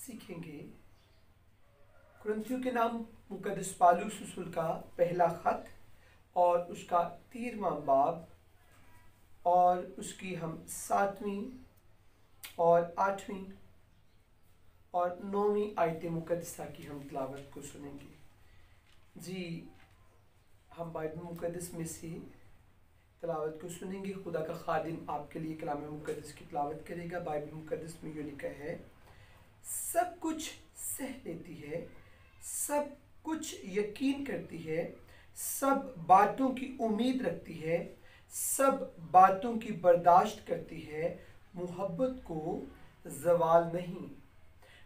सीखेंगे कुरिन्थियों के नाम मुकद्दस पौलुस रसूल का पहला खत और उसका 13वां बाब और उसकी हम 7वीं और 8वीं और 9वीं आयत मुकद्दसा की हम तिलावत को सुनेंगे। जी, हम बाइबल मुकद्दस में से तिलावत को सुनेंगे। खुदा का खादिम आपके लिए कलाम मुकद्दस की तिलावत करेगा। बाइबल मुकद्दस में यूँ लिखा है, सब कुछ सह लेती है, सब कुछ यकीन करती है, सब बातों की उम्मीद रखती है, सब बातों की बर्दाश्त करती है, मोहब्बत को ज़वाल नहीं।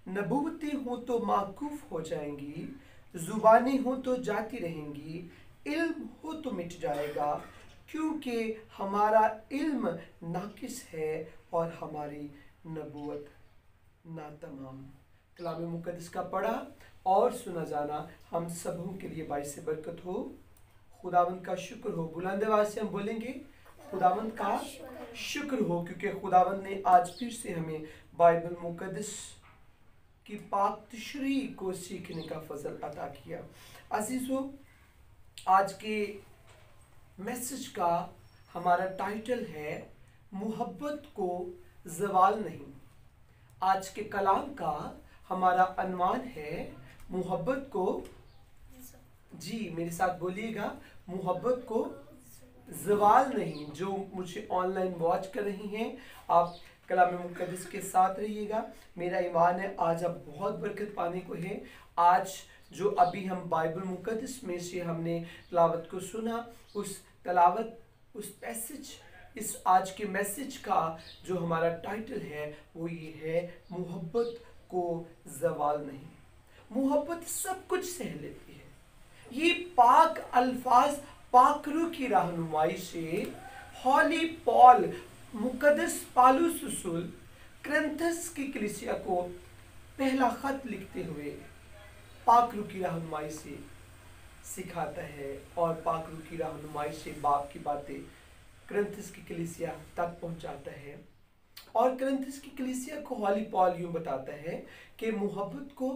नबूवतें हो तो माकूफ हो जाएंगी, जुबानें हो तो जाती रहेंगी, इल्म हो तो मिट जाएगा, क्योंकि हमारा इल्म नाकिस है और हमारी नबूवत नातमाम। कलाम मुकद्दस का पढ़ा और सुना जाना हम सबों के लिए बाइस से बरकत हो। खुदावंद का शुक्र हो। बुलंद आवाज से हम बोलेंगे, खुदावंद का शुक्र हो, क्योंकि खुदावंद ने आज फिर से हमें बाइबल मुकद्दस की पाक तशरीह को सीखने का फजल अता किया। अजीजों, आज के मैसेज का हमारा टाइटल है मोहब्बत को ज़वाल नहीं। आज के कलाम का हमारा अनवान है मोहब्बत को, जी मेरे साथ बोलिएगा, मोहब्बत को ज़वाल नहीं। जो मुझे ऑनलाइन वॉच कर रही हैं, आप कलाम मुकद्दस के साथ रहिएगा। मेरा ईमान है आज आप बहुत बरकत पाने को है। आज जो अभी हम बाइबल मुकद्दस में से हमने तलावत को सुना, उस तलावत, उस पैसेज, इस आज के मैसेज का जो हमारा टाइटल है वो ये है, मोहब्बत को ज़वाल नहीं। मोहब्बत सब कुछ सह लेती है। ये पाक अल्फाज पाक रूह की रहनुमाई से हॉली पॉल मुकद्दस पौलुस रसूल कुरिन्थस की कलीसिया को पहला खत लिखते हुए पाक रूह की रहनुमाई से सिखाता है और पाक रूह की रहनुमाई से बाप की बातें कुरिन्थस की कलीसिया तक पहुंचाता है। और कुरिन्थस की कलीसिया को हॉली पॉल यूं बताता है कि मोहब्बत को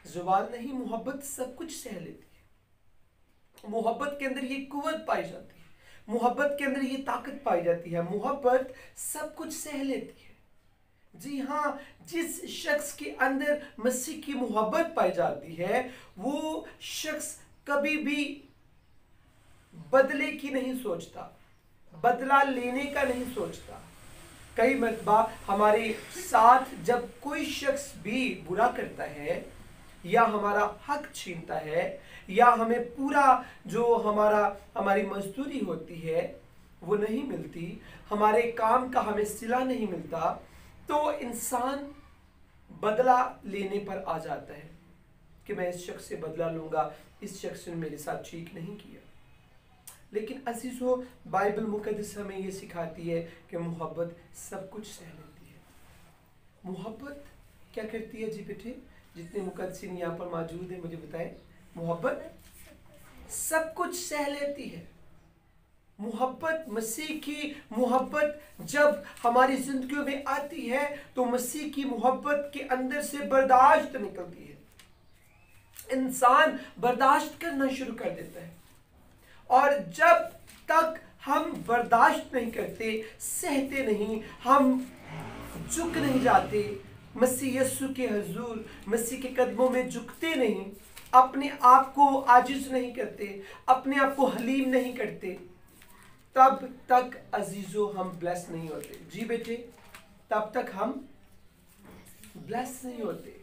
ज़वाल नहीं, मोहब्बत सब कुछ सह लेती है। मोहब्बत के अंदर ये कुव्वत पाई जाती है, मोहब्बत के अंदर ये ताकत पाई जाती है। मोहब्बत सब कुछ सह लेती है। जी हाँ, जिस शख्स के अंदर मसीह की मोहब्बत पाई जाती है वो शख्स कभी भी बदले की नहीं सोचता, बदला लेने का नहीं सोचता। कई मरतबा हमारे साथ जब कोई शख्स भी बुरा करता है या हमारा हक छीनता है या हमें पूरा जो हमारी मजदूरी होती है वो नहीं मिलती, हमारे काम का हमें सिला नहीं मिलता, तो इंसान बदला लेने पर आ जाता है कि मैं इस शख्स से बदला लूँगा, इस शख्स ने मेरे साथ ठीक नहीं किया। लेकिन अजीजों, बाइबल मुकद्दस हमें ये सिखाती है कि मोहब्बत सब कुछ सह लेती है। मोहब्बत क्या करती है? जी बेटे, जितने मुकद्दसीन यहाँ पर मौजूद हैं मुझे बताएं, मोहब्बत सब कुछ सह लेती है। मोहब्बत, मसीह की मोहब्बत जब हमारी जिंदगियों में आती है तो मसीह की मोहब्बत के अंदर से बर्दाश्त निकलती है। इंसान बर्दाश्त करना शुरू कर देता है और जब तक हम बर्दाश्त नहीं करते, सहते नहीं, हम झुक नहीं जाते, मसीह यीशु के हुजूर, मसीह के कदमों में झुकते नहीं, अपने आप को आजिज नहीं करते, अपने आप को हलीम नहीं करते, तब तक अजीजों हम ब्लेस नहीं होते। जी बेटे, तब तक हम ब्लेस नहीं होते।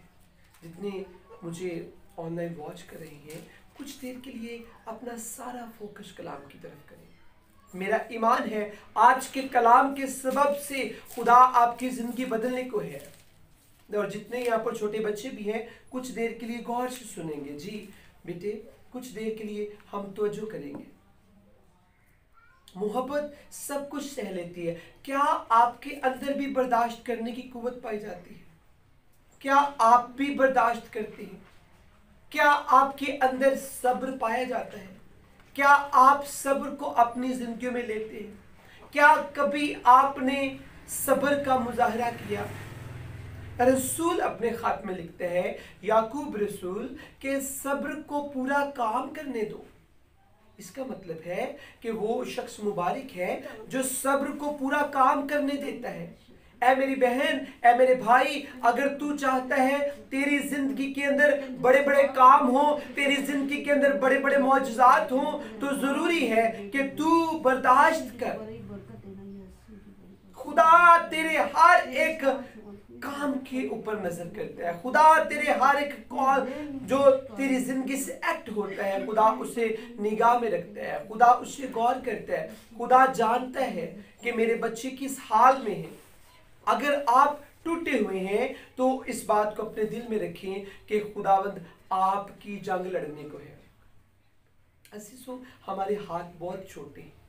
जितने मुझे ऑनलाइन वॉच कर रही हैं, कुछ देर के लिए अपना सारा फोकस कलाम की तरफ करें। मेरा ईमान है आज के कलाम के सबब से खुदा आपकी जिंदगी बदलने को है। और जितने यहाँ पर छोटे बच्चे भी हैं, कुछ देर के लिए गौर से सुनेंगे। जी बेटे, कुछ देर के लिए हम तवज्जो करेंगे। मोहब्बत सब कुछ सह लेती है। क्या आपके अंदर भी बर्दाश्त करने की कुव्वत पाई जाती है? क्या आप भी बर्दाश्त करते हैं? क्या आपके अंदर सब्र पाया जाता है? क्या आप सब्र को अपनी जिंदगी में लेते हैं? क्या कभी आपने सब्र का मुजाहरा किया? रसूल अपने खत में लिखते हैं, याकूब रसूल के सब्र को पूरा काम करने दो। इसका मतलब है कि वो शख्स मुबारक है जो सब्र को पूरा काम करने देता है। ऐ मेरी बहन, ऐ मेरे भाई, अगर तू चाहता है तेरी जिंदगी के अंदर बड़े बड़े काम हो, तेरी जिंदगी के अंदर बड़े बड़े मौजज़ात हो, तो जरूरी है कि तू बर्दाश्त कर। खुदा तेरे हर एक काम के ऊपर नजर करता है। खुदा तेरे हर एक कॉल जो तेरी जिंदगी से एक्ट होता है, खुदा उसे निगाह में रखता है, खुदा उससे गौर करता है। खुदा जानता है कि मेरे बच्चे किस हाल में है। अगर आप टूटे हुए हैं तो इस बात को अपने दिल में रखें कि खुदावंद आपकी जंग लड़ने को है। अजीजों, हमारे हाथ बहुत छोटे हैं।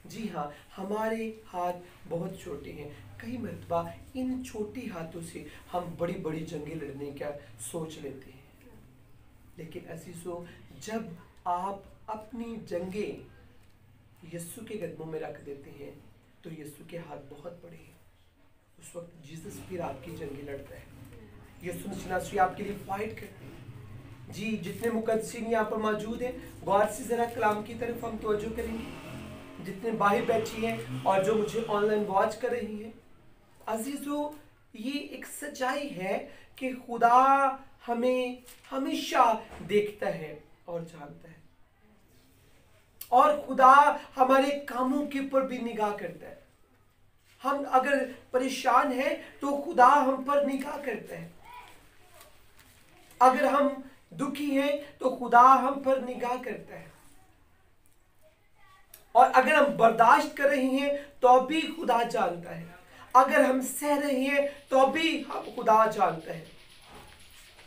जी हाँ, हमारे हाथ बहुत छोटे हैं। कई मरतबा इन छोटे हाथों से हम बड़ी बड़ी जंगें लड़ने का सोच लेते हैं। लेकिन अजीजों, जब आप अपनी जंगें यीशु के कदमों में रख देते हैं तो यीशु के हाथ बहुत बड़े हैं। उस वक्त जीसस फिर आपकी जंगें लड़ता है। यीशु मसीह आपके लिए फाइट करते हैं। जी, जितने मुकद्दसीन यहाँ पर मौजूद हैं, गौर से जरा कलाम की तरफ हम तवज्जो करेंगे। जितने बाहर बैठी हैं और जो मुझे ऑनलाइन वॉच कर रही हैं, अजीजों, ये एक सच्चाई है कि खुदा हमें हमेशा देखता है और जानता है, और खुदा हमारे कामों के ऊपर भी निगाह करता है। हम अगर परेशान हैं तो खुदा हम पर निगाह करता है। अगर हम दुखी हैं तो खुदा हम पर निगाह करता है। और अगर हम बर्दाश्त कर रहे हैं तो भी खुदा जानता है। अगर हम सह रहे हैं तो भी हम खुदा जानता है।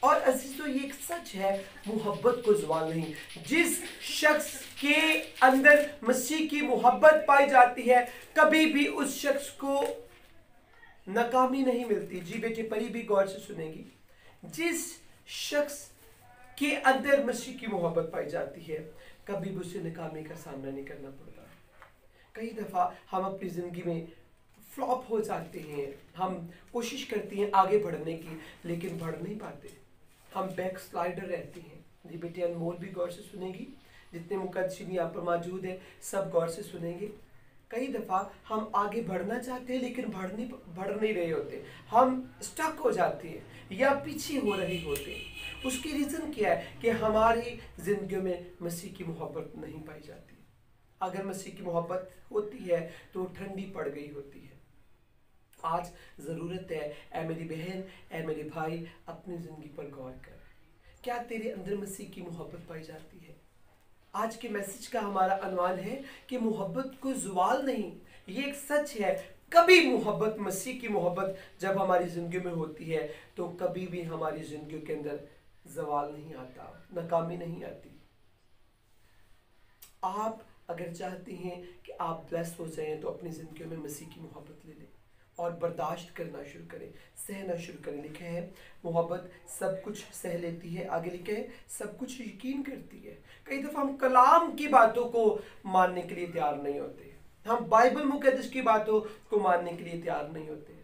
और अजीजों, ये एक सच है, मोहब्बत को ज़वाल नहीं। जिस शख्स के अंदर मसीह की मोहब्बत पाई जाती है, कभी भी उस शख्स को नाकामी नहीं मिलती। जी बेटे, परी भी गौर से सुनेगी। जिस शख्स के अंदर मसीह की मोहब्बत पाई जाती है, कभी भी उसे नाकामी का सामना नहीं करना पड़ता। कई दफ़ा हम अपनी ज़िंदगी में फ्लॉप हो जाते हैं। हम कोशिश करते हैं आगे बढ़ने की, लेकिन बढ़ नहीं पाते। हम बैक स्लाइडर रहते हैं। जी बेटे, अनमोल भी गौर से सुनेगी। जितने मुकद्दसीन यहाँ पर मौजूद है, सब गौर से सुनेंगे। कई दफ़ा हम आगे बढ़ना चाहते हैं लेकिन बढ़ नहीं रहे होते। हम स्टक हो जाते हैं या पीछे हो रहे होते हैं। उसकी रीज़न क्या है कि हमारी ज़िंदगी में मसीह की मोहब्बत नहीं पाई जाती। अगर मसीह की मोहब्बत होती है तो ठंडी पड़ गई होती है। आज ज़रूरत है, ऐ मेरी बहन, ऐ मेरे भाई, अपनी ज़िंदगी पर गौर कर। क्या तेरे अंदर मसीह की मोहब्बत पाई जाती है? आज के मैसेज का हमारा अनुमान है कि मोहब्बत को ज़वाल नहीं। ये एक सच है, कभी मोहब्बत, मसीह की मोहब्बत जब हमारी ज़िंदगी में होती है तो कभी भी हमारी ज़िंदगी के अंदर ज़वाल नहीं आता, नाकामी नहीं आती। आप अगर चाहते हैं कि आप ब्लेस हो जाएं तो अपनी ज़िंदगी में मसीह की मोहब्बत ले लें और बर्दाश्त करना शुरू करें, सहना शुरू करें। लिखा है मोहब्बत सब कुछ सह लेती है। आगे लिखा है सब कुछ यकीन करती है। कई दफ़ा हम कलाम की बातों को मानने के लिए तैयार नहीं होते। हम बाइबल मुकद्दस की बातों को मानने के लिए तैयार नहीं होते।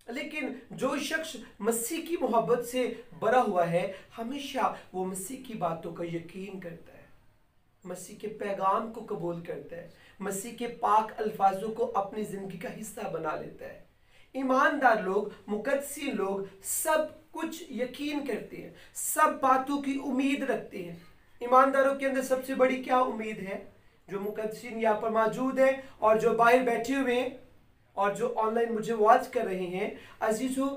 लेकिन जो शख्स मसीह की मोहब्बत से भरा हुआ है, हमेशा वो मसीह की बातों का यकीन करता है, मसीह के पैगाम को कबूल करता है, मसीह के पाक अल्फाजों को अपनी ज़िंदगी का हिस्सा बना लेता है। ईमानदार लोग, मुकद्दसी लोग सब कुछ यकीन करते हैं, सब बातों की उम्मीद रखते हैं। ईमानदारों के अंदर सबसे बड़ी क्या उम्मीद है? जो मुकद्दसीन यहाँ पर मौजूद है और जो बाहर बैठे हुए हैं और जो ऑनलाइन मुझे वॉच कर रहे हैं, अजीजों,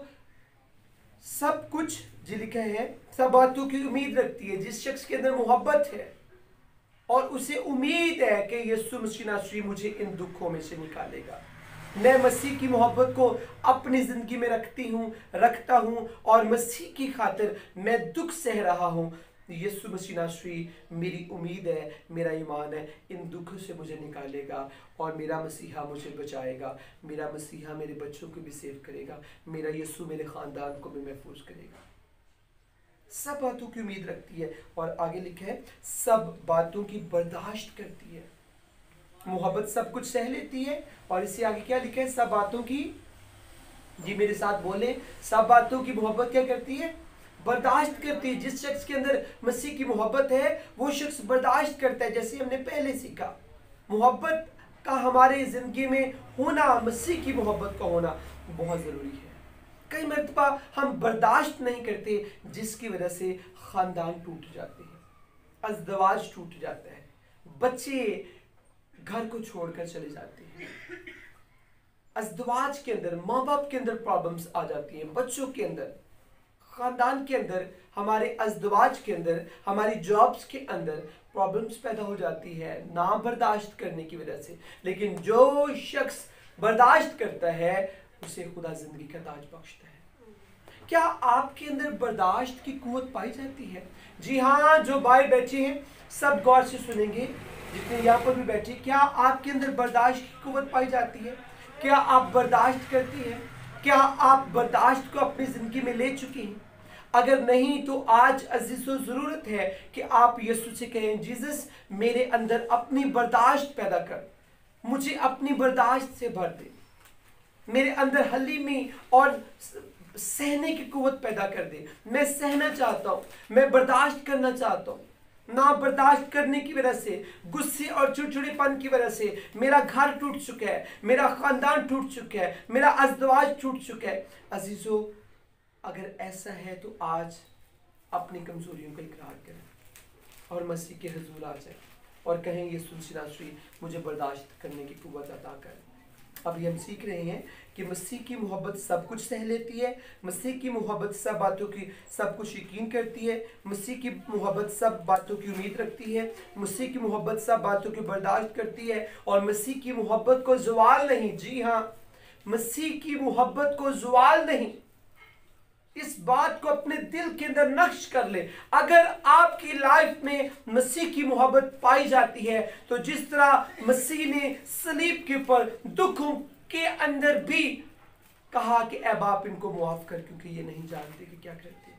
सब कुछ जी लिखा है, सब बातों की उम्मीद रखती है। जिस शख्स के अंदर मोहब्बत है और उसे उम्मीद है कि यीशु मसीह नासरी मुझे इन दुखों में से निकालेगा, मैं मसीह की मोहब्बत को अपनी ज़िंदगी में रखता हूँ और मसीह की खातिर मैं दुख सह रहा हूँ। यीशु मसीह नासरी मेरी उम्मीद है, मेरा ईमान है, इन दुखों से मुझे निकालेगा और मेरा मसीहा मुझे बचाएगा, मेरा मसीहा मेरे बच्चों को भी सेव करेगा, मेरा यीशु मेरे ख़ानदान को भी महफूज करेगा। सब बातों की उम्मीद रखती है। और आगे लिखा है सब बातों की बर्दाश्त करती है। मोहब्बत सब कुछ सह लेती है। और इससे आगे क्या लिखा है? सब बातों की जी मेरे साथ बोले, सब बातों की मोहब्बत क्या करती है? बर्दाश्त करती है। जिस शख्स के अंदर मसीह की मोहब्बत है वो शख्स बर्दाश्त करता है। जैसे हमने पहले सीखा, मोहब्बत का हमारे जिंदगी में होना, मसीह की मोहब्बत का होना बहुत जरूरी है। कई मरतबा हम बर्दाश्त नहीं करते, जिसकी वजह से खानदान टूट जाते हैं, अज़दवाज टूट जाता है, बच्चे घर को छोड़कर चले जाते हैं। अज़दवाज के अंदर माँ बाप के अंदर प्रॉब्लम्स आ जाती हैं, बच्चों के अंदर, खानदान के अंदर, हमारे अज़दवाज के अंदर, हमारी जॉब्स के अंदर प्रॉब्लम्स पैदा हो जाती है ना बर्दाश्त करने की वजह से। लेकिन जो शख्स बर्दाश्त करता है उसे खुदा जिंदगी का ताज बख्शता है। क्या आपके अंदर बर्दाश्त की कुव्वत पाई जाती है? जी हाँ, जो भाई बैठे हैं सब गौर से सुनेंगे, जितने यहाँ पर भी बैठे, क्या आपके अंदर बर्दाश्त की कुव्वत पाई जाती है? क्या आप बर्दाश्त करती हैं? क्या आप बर्दाश्त को अपनी जिंदगी में ले चुकी हैं? अगर नहीं तो आज अजीजों जरूरत है कि आप यीशु से कहें, जीसस मेरे अंदर अपनी बर्दाश्त पैदा कर, मुझे अपनी बर्दाश्त से भर दे, मेरे अंदर हलीमी और सहने की कुव्वत पैदा कर दे। मैं सहना चाहता हूँ, मैं बर्दाश्त करना चाहता हूँ। ना बर्दाश्त करने की वजह से, गुस्से और चिड़चिड़ेपन की वजह से मेरा घर टूट चुका है, मेरा खानदान टूट चुका है, मेरा अज़दवाज टूट चुका है। अजीजों, अगर ऐसा है तो आज अपनी कमजोरियों का इकरार करें और मसीह के हुजूर आ जाए और कहें, यीशु नासरी मुझे बर्दाश्त करने की कुव्वत अता कर। अभी हम सीख रहे हैं कि मसीह की मोहब्बत सब कुछ सह लेती है, मसीह की मोहब्बत सब बातों की सब कुछ यकीन करती है, मसीह की मोहब्बत सब बातों की उम्मीद रखती है, मसीह की मोहब्बत सब बातों की बर्दाश्त करती है और मसीह की मोहब्बत को ज़वाल नहीं। जी हाँ, मसीह की मोहब्बत को ज़वाल नहीं। इस बात को अपने दिल के अंदर नक्श कर ले। अगर आपकी लाइफ में मसीह की मोहब्बत पाई जाती है तो जिस तरह मसीह ने सलीब के ऊपर दुखों के अंदर भी कहा कि ऐ बाप इनको माफ कर, क्योंकि ये नहीं जानते कि क्या करते,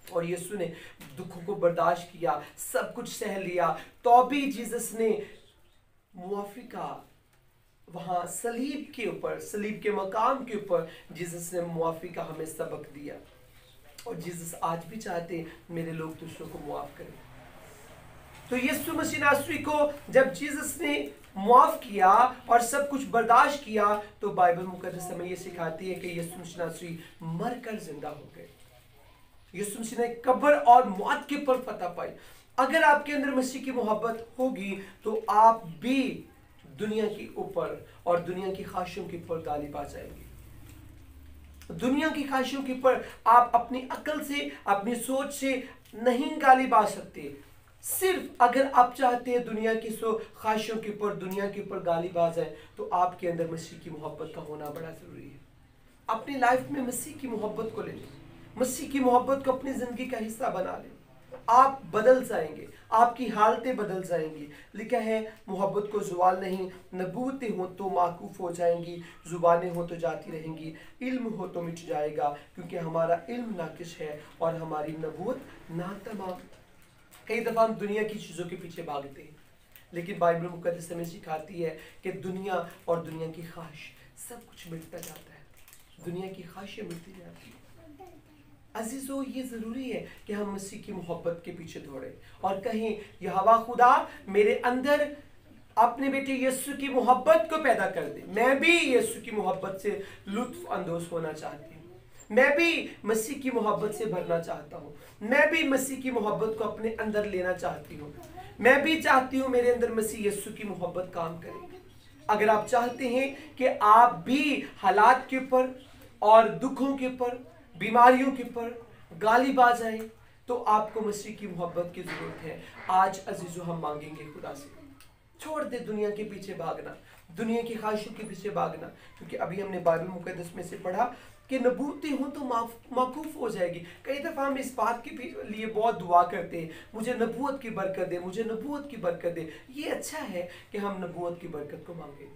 और यीशु ने दुखों को बर्दाश्त किया, सब कुछ सह लिया, तो भी जीसस ने मुआफी का वहां सलीब के ऊपर, सलीब के मकाम के ऊपर जीसस ने मुआफी का हमें सबक दिया। और जीसस आज भी चाहते मेरे लोग दूसरों को मुआफ करें। तो यीशु मसीह नासरी को जब जीसस ने मुआफ किया और सब कुछ बर्दाश्त किया, तो बाइबल मुकद्दस हमें ये सिखाती है कि यीशु मसीह नासरी मरकर जिंदा हो गए। यीशु मसीह ने कब्र और मौत के ऊपर फतह पाई। अगर आपके अंदर मसीह की मोहब्बत होगी तो आप भी दुनिया के ऊपर और दुनिया की ख्वाहिशों के ऊपर गालिब आ जाएंगे। दुनिया की ख्वाहिशों के ऊपर आप अपनी अकल से, अपनी सोच से नहीं गालिब आ सकते। सिर्फ अगर आप चाहते हैं दुनिया की ख्वाहिशों के ऊपर, दुनिया के ऊपर गालिब आ जाए, तो आपके अंदर मसीह की मोहब्बत का होना बड़ा जरूरी है। अपनी लाइफ में मसीह की मोहब्बत को ले लें, मसीह की मोहब्बत को अपनी जिंदगी का हिस्सा बना लें। आप बदल जाएंगे, आपकी हालतें बदल जाएंगी। लिखा है मोहब्बत को ज़वाल नहीं, नबूतें हो तो माकूफ हो जाएंगी, जुबानें हो तो जाती रहेंगी, इल्म हो तो मिट जाएगा, क्योंकि हमारा इल्म नाकिश है और हमारी नबूत नातमाम। कई दफ़ा हम दुनिया की चीज़ों के पीछे भागते हैं, लेकिन बाइबल मुकद्दस हमें सिखाती है कि दुनिया और दुनिया की ख्वाहिश सब कुछ मिटता जाता है, दुनिया की ख्वाहिशें मिटती जाती हैं। अजीजों, ये ज़रूरी है कि हम मसीह की मोहब्बत के पीछे दौड़ें और कहें, यहोवा खुदा मेरे अंदर अपने बेटे यीशु की मोहब्बत को पैदा कर दे। मैं भी यीशु की मोहब्बत से लुत्फ अंदोज होना चाहती हूँ, मैं भी मसीह की मोहब्बत से भरना चाहता हूँ, मैं भी मसीह की मोहब्बत को अपने अंदर लेना चाहती हूँ, मैं भी चाहती हूँ मेरे अंदर मसीह यीशु की मोहब्बत काम करे। अगर आप चाहते हैं कि आप भी हालात के ऊपर और दुखों के ऊपर, बीमारियों के ऊपर गालिब आ जाए, तो आपको मसीह की मोहब्बत की जरूरत है। आज अजीजों, हम मांगेंगे खुदा से, छोड़ दे दुनिया के पीछे भागना, दुनिया की ख्वाहिशों के पीछे भागना, क्योंकि अभी हमने बाइबल मुकद्दस में से पढ़ा कि नबूतें हो तो माकूफ हो जाएगी। कई दफ़ा हम इस बात के लिए बहुत दुआ करते हैं, मुझे नबूवत की बरकत दे, मुझे नबूवत की बरकत दे। ये अच्छा है कि हम नबूवत की बरकत को मांगें,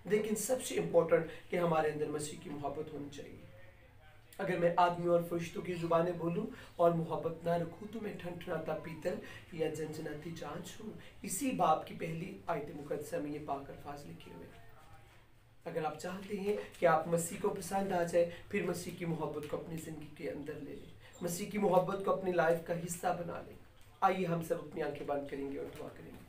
लेकिन सबसे इम्पोर्टेंट कि हमारे अंदर मसीह की मोहब्बत होनी चाहिए। अगर मैं आदमी और फरिश्तों की जुबानें बोलूं और मोहब्बत ना रखूं तो मैं ठनठनाता पीतल या झनझनाती जांच हूं। इसी बाब की पहली आयत मुकद्दसा में ये पाक अल्फाज लिखे हुए हैं। अगर आप चाहते हैं कि आप मसीह को पसंद आ जाए, फिर मसीह की मोहब्बत को अपनी ज़िंदगी के अंदर ले लें, मसीह की मोहब्बत को अपनी लाइफ का हिस्सा बना लें। आइए हम सब अपनी आंखें बंद करेंगे और दुआ करेंगे।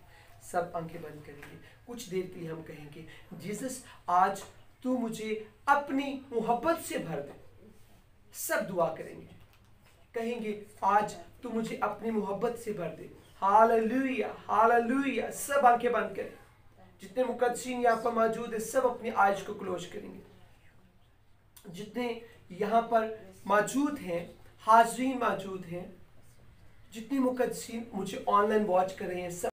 सब आंखें बंद करेंगे। कुछ देर के लिए हम कहेंगे, जीसस आज तू मुझे अपनी मोहब्बत से भर दे। सब दुआ करेंगे, कहेंगे आज तू मुझे अपनी मोहब्बत से भर दे। Hallelujah, hallelujah. सब आंखें बंद करें। जितने मुकद्दसीन यहाँ पर मौजूद है सब अपनी आइज को क्लोज करेंगे। जितने यहाँ पर मौजूद हैं, हाज़रीन मौजूद हैं, जितने मुकद्दसीन मुझे ऑनलाइन वॉच कर रहे हैं, सब